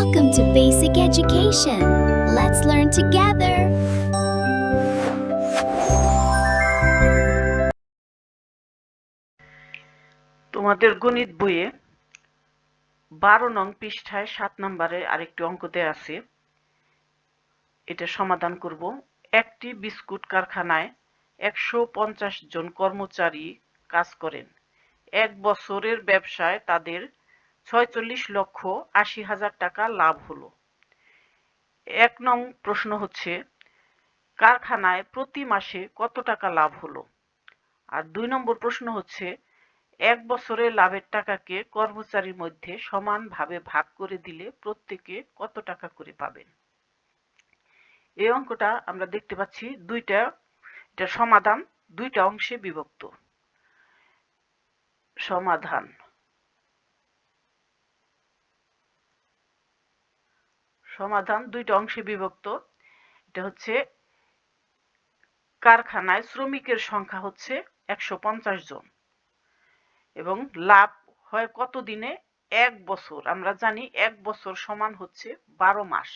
Welcome to Basic Education. Let's learn together. তোমাদের গণিত বইয়ে 12 নং পৃষ্ঠায় 7 নম্বরে আরেকটি অঙ্ক দেয়া আছে। এটা সমাধান করব। একটি বিস্কুট কারখানায় 150 জন কর্মচারী কাজ করেন। এক বছরের ব্যবসায় তাদের 46,80,000 টাকা লাভ হলো। 1 নং প্রশ্ন হচ্ছে কারখানায় প্রতি মাসে কত টাকা লাভ হলো। আর 2 নম্বর প্রশ্ন হচ্ছে এক বছরে লাভের টাকাকে কর্মচারীর মধ্যে সমানভাবে ভাগ করে দিলে প্রত্যেকে কত টাকা করে পাবেন। এই অঙ্কটা আমরা দেখতে পাচ্ছি এটা সমাধান দুইটা অংশে বিভক্ত। সমাধান দুইটা অংশে বিভক্ত। এটা হচ্ছে কারখানায় শ্রমিকের সংখ্যা হচ্ছে 150 জন এবং লাভ হয় কত দিনে? 1 বছর। আমরা জানি 1 বছর সমান হচ্ছে 12 মাস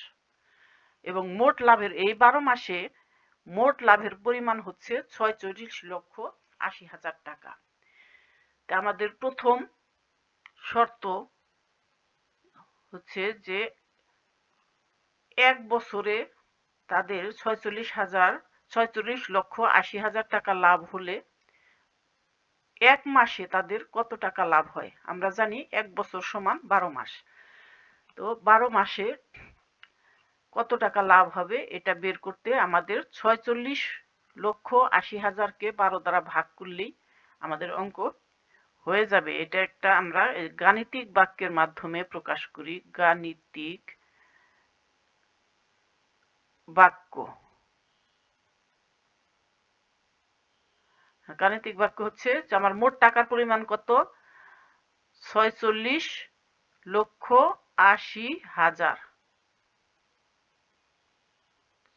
এবং মোট লাভের এই 12 মাসে মোট লাভের পরিমাণ হচ্ছে 46,80,000 টাকা। তা আমাদের প্রথম শর্ত হচ্ছে যে 1 বছরে তাদের 46,80,000 টাকা লাভ হলে 1 মাসে তাদের কত টাকা লাভ হয়? আমরা জানি 1 বছর সমান 12 মাস। তো 12 মাসে কত টাকা লাভ হবে এটা বের করতে আমাদের 46,80,000কে 12 দ্বারা ভাগ করলেই আমাদের অঙ্ক হয়ে যাবে। এটা একটা আমরা গাণিতিক বাক্যের মাধ্যমে প্রকাশ করি। গাণিতিক বাক্য হচ্ছে যে আমার মোট টাকার পরিমাণ কত? 46,80,000।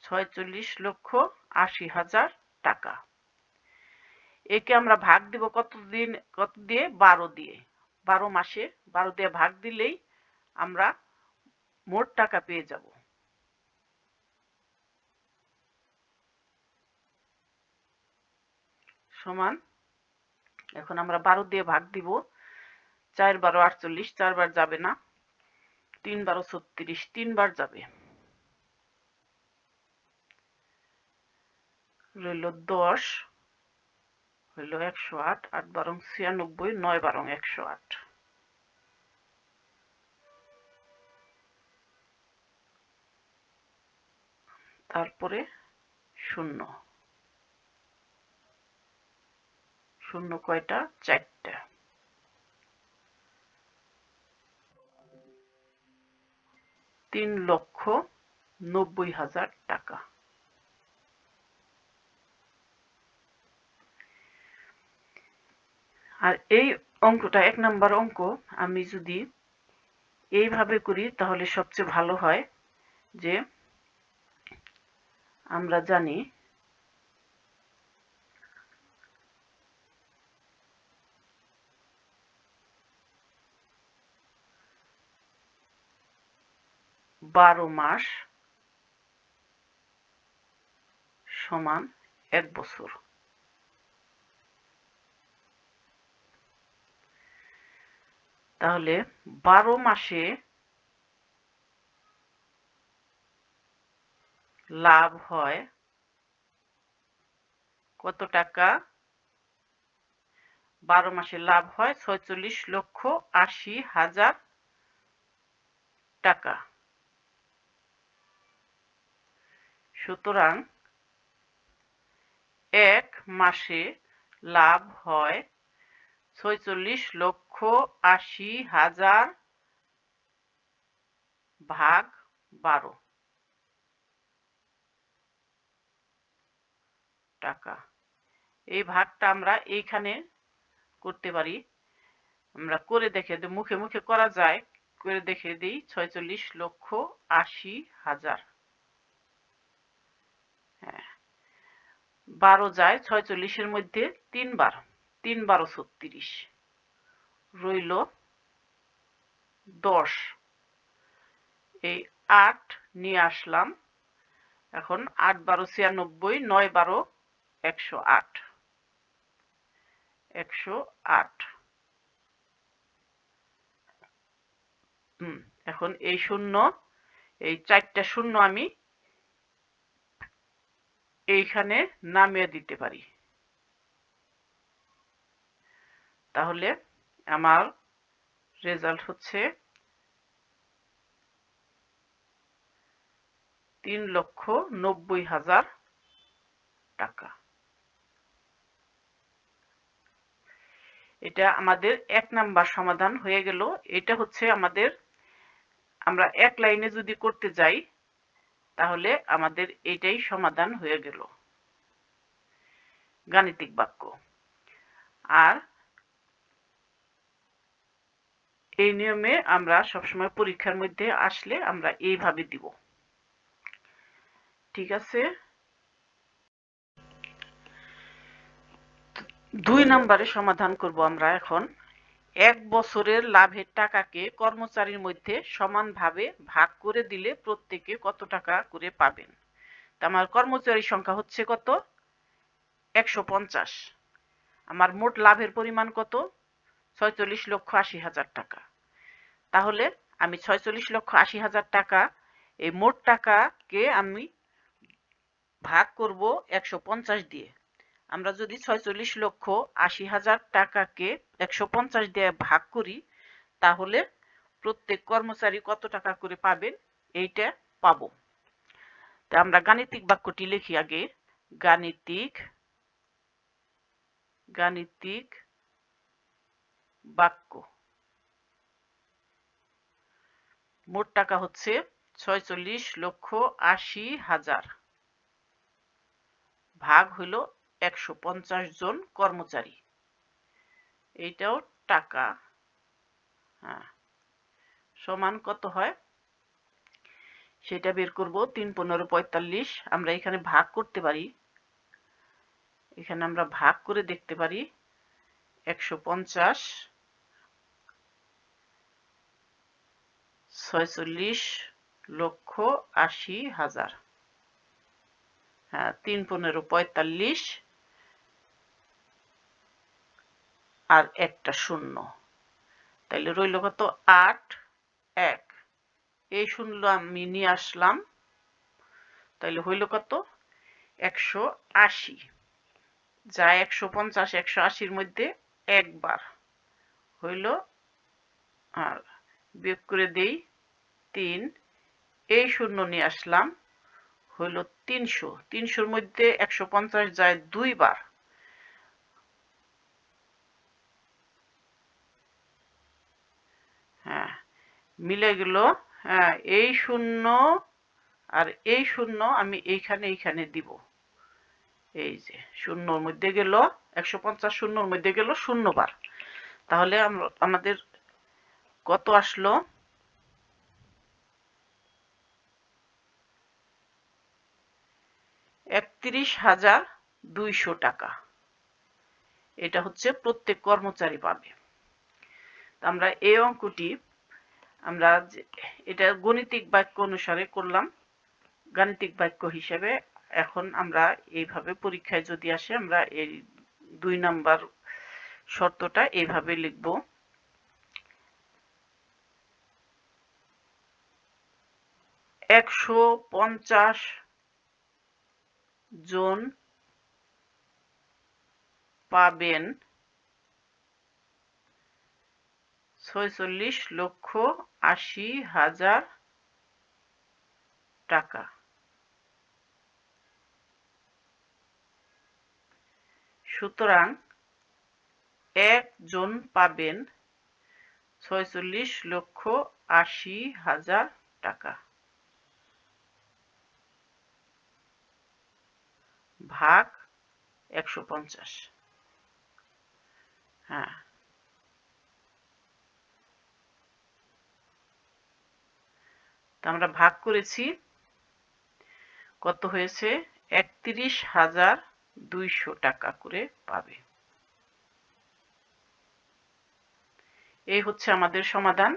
46,80,000 টাকা। একে আমরা ভাগ দিব কত দিয়ে? 12 দিয়ে। 12 মাসে 12 দিয়ে ভাগ দিলেই আমরা মোট টাকা পেয়ে যাব। সমান এখন আমরা 12 দিয়ে ভাগ দিব। 4 12 48, 4 বার যাবে না। 3 12 36, 3 বার যাবে। রইল 10, হইল 108, 8 12 96, 9 12 108। তারপরে 0 কয়টা? 4টা। 3,90,000 টাকা। আর এই অঙ্কটা 1 নাম্বার অঙ্ক আমি যদি এইভাবে করি তাহলে সবচেয়ে ভালো হয়। যে আমরা জানি বারো মাস সমান 1 বছর। তাহলে 12 মাসে লাভ হয় কত টাকা? 12 মাসে লাভ হয় 46,80,000 টাকা। সুতরাং 1 মাসে লাভ হয় 46,80,000 ভাগ 12 টাকা। এই ভাগটা আমরা এইখানে করতে পারি। আমরা করে দেখে দিই, মুখে মুখে করা যায়। করে দেখে দিই 46,80,000। হ্যাঁ, 12 যায় 46-এর মধ্যে 3 বার, 3 12 36, রইল 10। এই 8 নিয়ে আসলাম। এখন 8 12 96, 9 12 108, 108। এখন এই শূন্য, এই 4টা শূন্য আমি এইখানে নামিয়ে দিতে পারি। তাহলে আমার রেজাল্ট হচ্ছে 3,90,000 টাকা। এটা আমাদের 1 নাম্বার সমাধান হয়ে গেল। এটা হচ্ছে আমাদের, আমরা এক লাইনে যদি করতে যাই তাহলে আমাদের এটাই সমাধান হয়ে গেল, গাণিতিক বাক্য। আর এই নিয়মে আমরা সবসময় পরীক্ষার মধ্যে আসলে আমরা এইভাবে দিব। ঠিক আছে? 2 নম্বরে সমাধান করব আমরা এখন। 1 বছরের লাভের টাকাকে কর্মচারীর মধ্যে সমানভাবে ভাগ করে দিলে প্রত্যেকে কত টাকা করে পাবেন? আমার কর্মচারীর সংখ্যা হচ্ছে কত? 150। আমার মোট লাভের পরিমাণ কত? 46,80,000 টাকা। তাহলে আমি 46,80,000 টাকা, এই মোট টাকাকে আমি ভাগ করব 150 দিয়ে। আমরা যদি 46,80,000 টাকাকে 150 দিয়ে ভাগ করি তাহলে প্রত্যেক কর্মচারী কত টাকা করে পাবেন এইটা পাবো। তা আমরা গাণিতিক বাক্যটি লিখি আগে। গাণিতিক বাক্য। মোট টাকা হচ্ছে 46,80,000, ভাগ হইল 150 জন কর্মচারী, এইটাও টাকা। হ্যাঁ, সমান কত হয় সেটা বের করব। 3 15 45। আমরা এখানে ভাগ করতে পারি, এখানে আমরা ভাগ করে দেখতে পারি। 150 46,80,000। হ্যাঁ, 3 15 45 আর একটা শূন্য, তাইলে রইল কত? 8 1। এই শূন্য আমি নিয়ে আসলাম, তাইলে হইল কত? 180। যা 150 180-র মধ্যে একবার হইল, আর বিয়োগ করে দেই 3। এই শূন্য নিয়ে আসলাম, হইল 300। 300-র মধ্যে 150 যায় 2 বার, হ্যাঁ মিলে গেল। হ্যাঁ, এই শূন্য আর এই শূন্য আমি এইখানে দিব। এই যে শূন্যর মধ্যে গেল 150, শূন্যর মধ্যে গেল 0 বার। তাহলে আমাদের কত আসলো? 31,200 টাকা। এটা হচ্ছে প্রত্যেক কর্মচারী পাবে। আমরা এই অঙ্কটি আমরা এটা গাণিতিক বাক্য অনুসারে করলাম, গাণিতিক বাক্য হিসেবে। এখন আমরা এইভাবে পরীক্ষায় যদি আসে আমরা এই 2 নাম্বার শর্তটা এইভাবে লিখব। 150 জন পাবেন 46,80,000 টাকা। সুতরাং একজন পাবেন 46,80,000 টাকা, ভাগ 150। হ্যাঁ, তা আমরা ভাগ করেছি, কত হয়েছে? 31,200 টাকা করে পাবে। এই হচ্ছে আমাদের সমাধান।